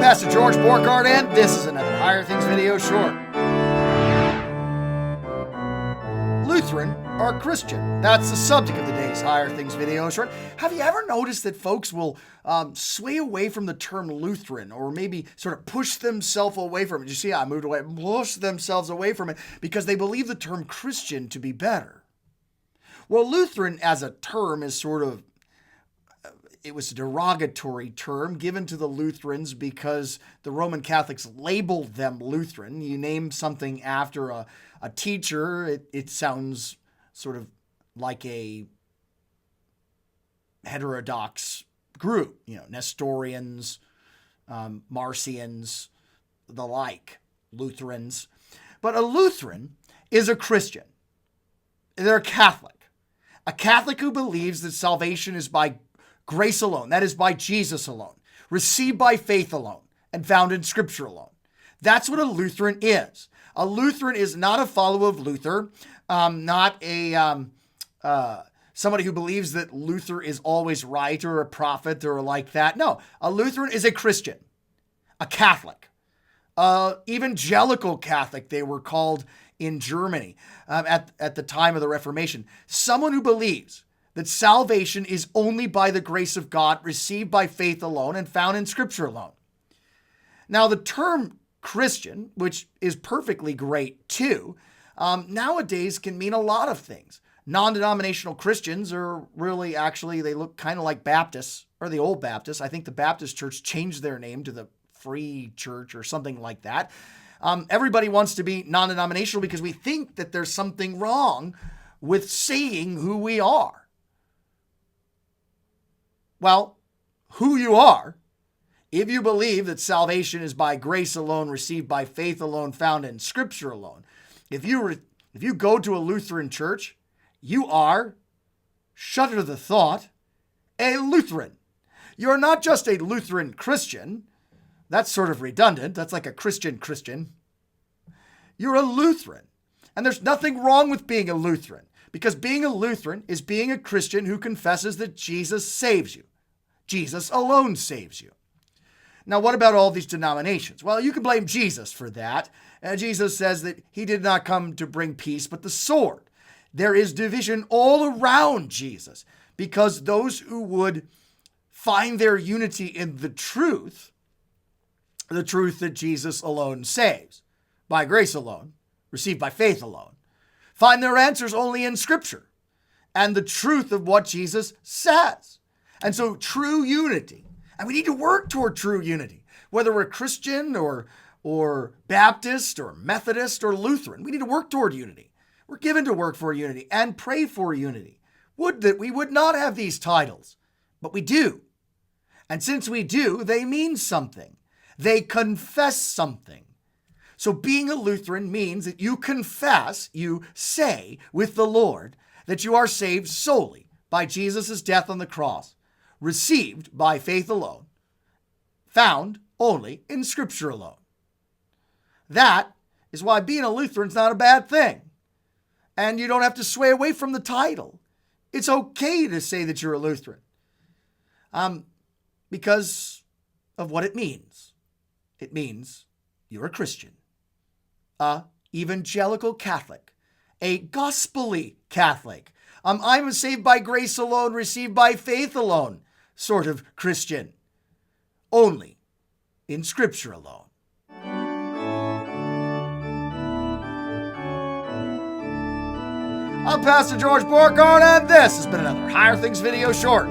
Pastor George Borghardt, and this is another Higher Things video short. Lutheran or Christian? That's the subject of today's Higher Things video short. Have you ever noticed that folks will sway away from the term Lutheran, or maybe sort of push themselves away from it? You see, I moved away, push themselves away from it because they believe the term Christian to be better. Well, Lutheran as a term is sort of, it was a derogatory term given to the Lutherans because the Roman Catholics labeled them Lutheran. You name something after a teacher, it sounds sort of like a heterodox group, Nestorians, Marcions, the like, Lutherans. But a Lutheran is a Christian. They're a Catholic who believes that salvation is by grace alone, that is by Jesus alone, received by faith alone, and found in Scripture alone. That's what a Lutheran is. A Lutheran is not a follower of Luther, not a somebody who believes that Luther is always right or a prophet or like that. No, a Lutheran is a Christian, a Catholic, evangelical Catholic, they were called in Germany at the time of the Reformation. Someone who believes that salvation is only by the grace of God, received by faith alone, and found in Scripture alone. Now, the term Christian, which is perfectly great too, nowadays can mean a lot of things. Non-denominational Christians are really, actually, they look kind of like Baptists, or the old Baptists. I think the Baptist Church changed their name to the Free Church or something like that. Everybody wants to be non-denominational because we think that there's something wrong with saying who we are. Well, who you are, if you believe that salvation is by grace alone, received by faith alone, found in Scripture alone, if you go to a Lutheran church, you are, shudder the thought, a Lutheran. You're not just a Lutheran Christian. That's sort of redundant. That's like a Christian. You're a Lutheran. And there's nothing wrong with being a Lutheran, because being a Lutheran is being a Christian who confesses that Jesus saves you. Jesus alone saves you. Now, what about all these denominations? Well, you can blame Jesus for that. Jesus says that he did not come to bring peace, but the sword. There is division all around Jesus, because those who would find their unity in the truth that Jesus alone saves, by grace alone, received by faith alone, find their answers only in Scripture and the truth of what Jesus says. And so true unity, and we need to work toward true unity, whether we're Christian or Baptist or Methodist or Lutheran, we need to work toward unity. We're given to work for unity and pray for unity. Would that we would not have these titles, but we do. And since we do, they mean something. They confess something. So being a Lutheran means that you confess, you say with the Lord that you are saved solely by Jesus' death on the cross, received by faith alone, found only in Scripture alone. That is why being a Lutheran is not a bad thing. And you don't have to sway away from the title. It's okay to say that you're a Lutheran, because of what it means. It means you're a Christian, a evangelical Catholic, a gospel-y Catholic. I'm saved by grace alone, received by faith alone sort of Christian, only in Scripture alone. I'm Pastor George Borghardt, and this has been another Higher Things video short.